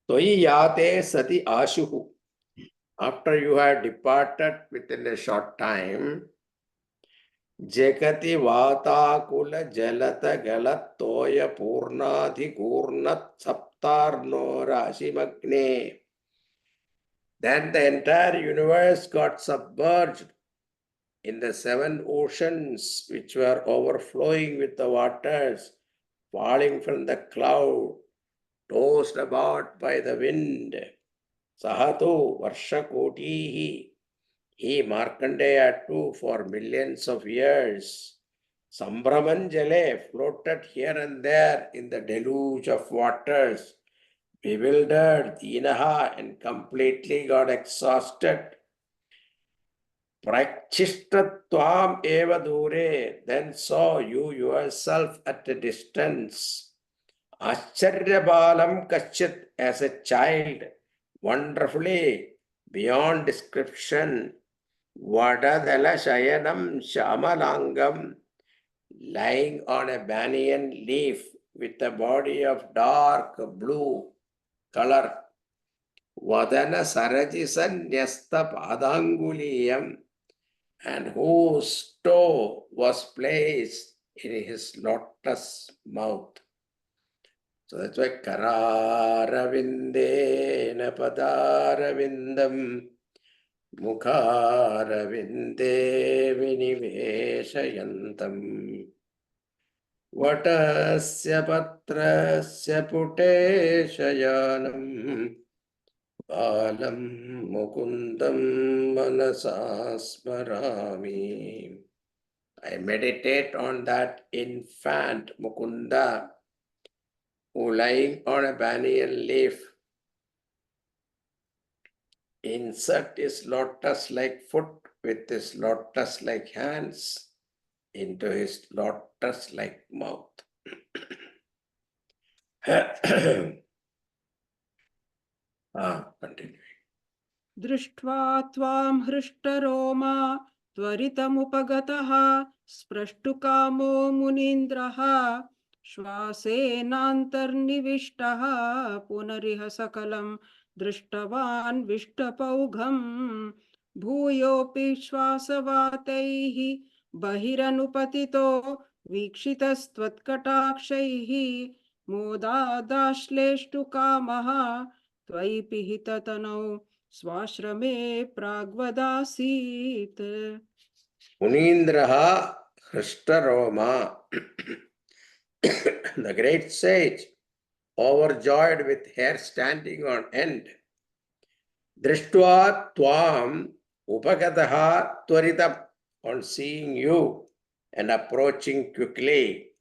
Toyi yate sati ashuhu. After you have departed within a short time, Jekati Vatakula Jalata Galat Toya Purnadhi Gurnat Saptarno Rashimagne. Then the entire universe got submerged in the 7 oceans which were overflowing with the waters, falling from the cloud, tossed about by the wind. Sahato Varshakotihi. He Markandeya too for millions of years. Sambhamanjale floated here and there in the deluge of waters, bewildered, dinaha, and completely got exhausted. Prakshishtatvam eva dure, then saw you yourself at a distance. Ascharyabalam kachit, as a child, wonderfully beyond description. Vadadala shayanam shamalangam, lying on a banyan leaf with a body of dark blue color. Vadana sarajisa nyasta padanguliyam, and whose toe was placed in his lotus mouth. So that's why Kararavindena Padaravindam Mukharavinde Viniveshayantam Vatasya Patrasya Puteshayanam Balam Mukundam Manasasmarami. I meditate on that infant Mukunda who lying on a banyan leaf insert his lotus-like foot with his lotus-like hands into his lotus-like mouth. Continue. दृष्ट्वा त्वां हृष्टरोमा त्वरितमुपगतः स्प्रष्टुकामो मुनीन्द्रः श्वासेनान्तर्निविष्टः पुनरिह सकलं दृष्टवान् विष्टपौघं भूयोऽपि श्वासवातैः बहिरनुपतितो वीक्षितस्त्वत्कटाक्षैः मोदादाश्लेष्टुकामः त्वयि पिहिततनौ स्वाश्रमे प्राग्वदासीत्. Munindraha Hristaroma, the great sage, overjoyed with hair standing on end, Drishtva Tvam Upagataha Tvaritam, on seeing you and approaching quickly,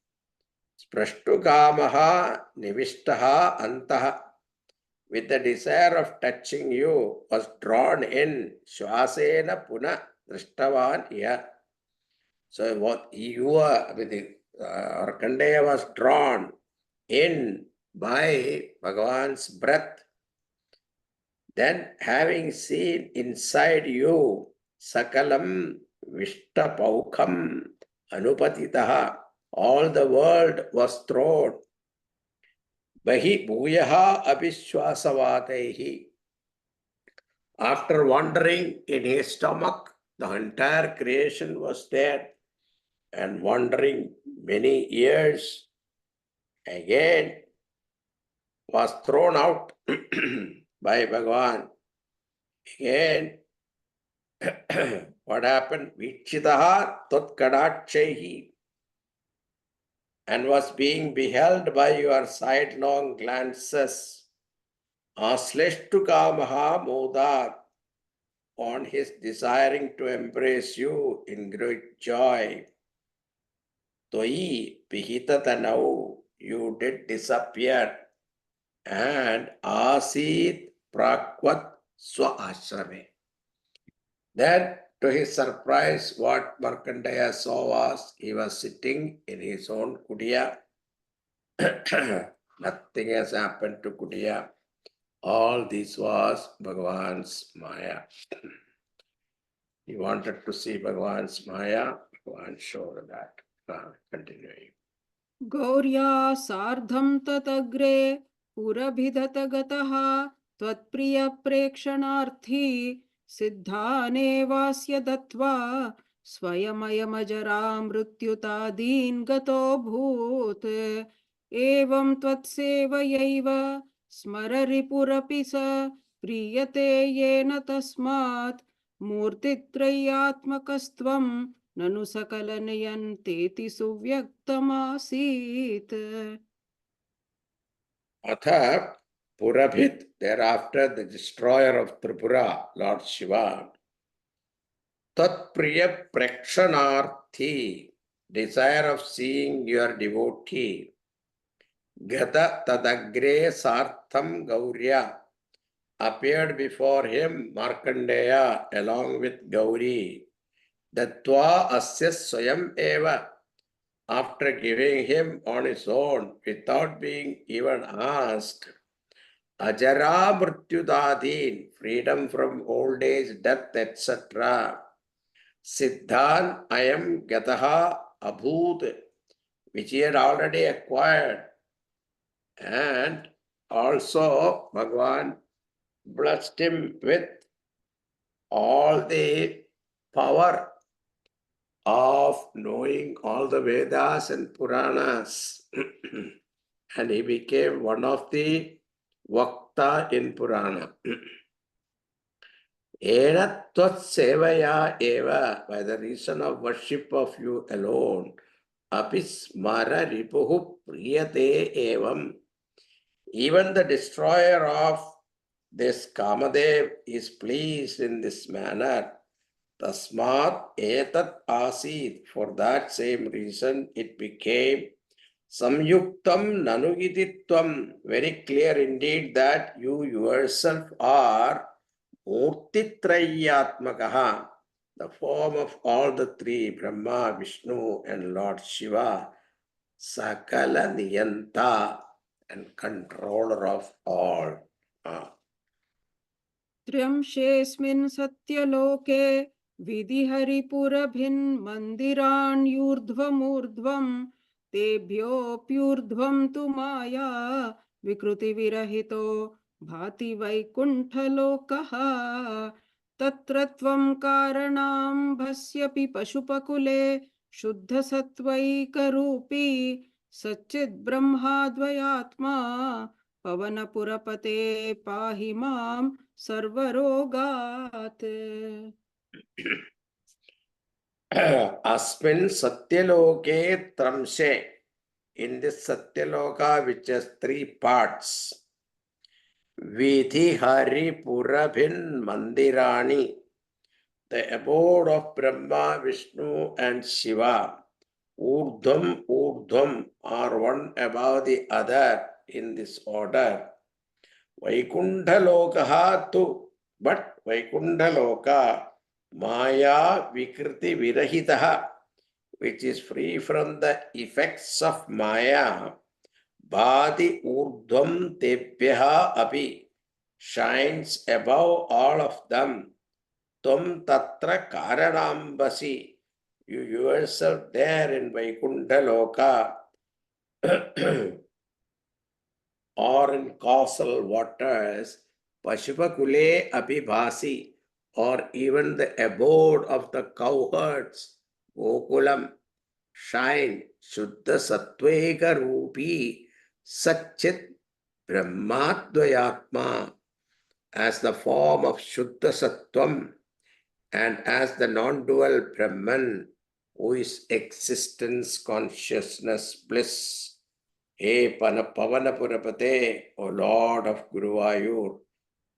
Sprashtukamaha Nivishtaha Antaha, with the desire of touching you, was drawn in Shwasena Puna Drishtavan here. So what you were with the Arkandeya was drawn in by Bhagavan's breath. Then having seen inside you Sakalam Vishtapaukham Anupatitaha, all the world was thrown. Bahi Bhuyaha Abhishwasavatehi. After wandering in his stomach, the entire creation was there, and wandering many years, again was thrown out by Bhagavan. Again, what happened? Vikshitaha Tatkadakshehi, and was being beheld by your sidelong glances. Asleshtukamaha Modat, on his desiring to embrace you in great joy. Toi Pihitatanau, you did disappear, and Asit Prakwat Swa Ashrame. Then, to his surprise, what Markandeya saw was he was sitting in his own kudiya. Nothing has happened to kudiya. All this was Bhagavan's Maya. He wanted to see Bhagavan's Maya. Bhagavan showed that. Continuing. गौर्या सार्धं तदग्रे पुरभिदतगतः त्वत्प्रियप्रेक्षणार्थी सिद्धानेवास्य दत्त्वा स्वयमयमजरा मृत्युतादीन् गतोऽभूत् एवं त्वत्सेवयैव स्मररिपुरपि स प्रीयते येन तस्मात् मूर्तित्रयात्मकस्त्वं ननु सकलनयन्तेति सुव्यक्तमासीत्. Atha Purabhit, thereafter the destroyer of Tripura, Lord Shiva, Tat Priya Prakshanarthi, desire of seeing your devotee, Gata Tadagre Sartham Gaurya, appeared before him Markandeya along with Gauri. Dattva Asya Swayam Eva, after giving him on his own without being even asked, Ajara Mrityudadin, freedom from old age, death, etc. Siddhan Ayam Gataha Abhut, which he had already acquired. And also Bhagavan blessed him with all the power of knowing all the Vedas and Puranas. And he became one of the Vakta in Purana. Ena tvat sevaya eva, by the reason of worship of you alone, apismara ripuhu priyate evam. Even the destroyer of this Kamadev is pleased in this manner. Tasmat etat asid. For that same reason, it became samyuktam nanugititvam. Very clear indeed that you yourself are Murtitrayatmakaha, the form of all the three, Brahma, Vishnu, and Lord Shiva, Sakala Niyanta, and controller of all. त्र्यंशेऽस्मिन् सत्यलोके विधिहरिपुरभिन्मन्दिराण्यूर्ध्वमूर्ध्वम् तेभ्योऽप्यूर्ध्वं तु माया विकृतिविरहितो भाति वैकुण्ठलोकः तत्र त्वं कारणाम्भस्यपि पशुपकुले शुद्धसत्त्वैकरूपी सच्चिद्ब्रह्माद्वयात्मा पवनपुरपते पाहि मां सर्वरोगात्. Asmin Satyaloke Tramshe. In this Satyaloka, which has three parts, Vidhi Hari Purabhin Mandirani, the abode of Brahma, Vishnu, and Shiva, Urdhvam, Urdhvam, are one above the other in this order. Vaikundhalokaha tu, but Vaikundhaloka, Maya Vikriti Virahitaha, which is free from the effects of Maya, Bhadi Urdhvam Tebhyaha Api, shines above all of them. Tvam Tatra Karanambasi, you yourself there in Vaikundhaloka or in causal waters, Pashupakule Abhibhasi, or even the abode of the cowherds, Gokulam, shine Shuddha Sattveka Rupi Satchit Brahmadvayatma as the form of Shuddha Sattvam and as the non-dual Brahman who is existence, consciousness, bliss. He Pavanapurapate, O Lord of Guruvayur,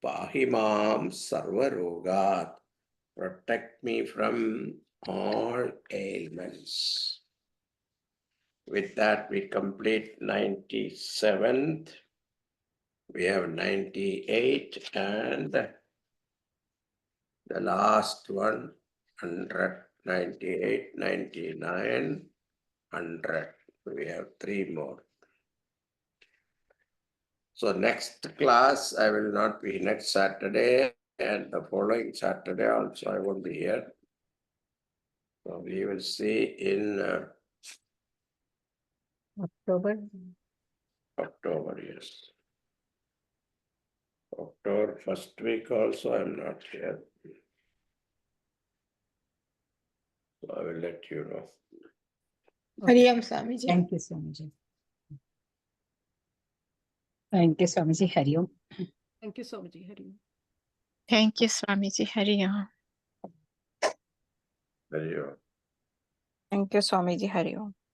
Pahimam Sarvarogat, protect me from all ailments. With that, we complete 97th. We have 98 and the last one, 100, 98, 99, 100. We have three more. So next class, I will not be next Saturday, and the following Saturday also I won't be here. So we will see in October. October, yes. October first week also I am not here. So I will let you know. Hariyam Swamiji. Thank you, Swamiji. Thank you, Swamiji. Hari Om. Thank you so much. Hari. Thank you, Swamiji. Hariyam. Hari Om. Thank you, Swamiji. Hari Om.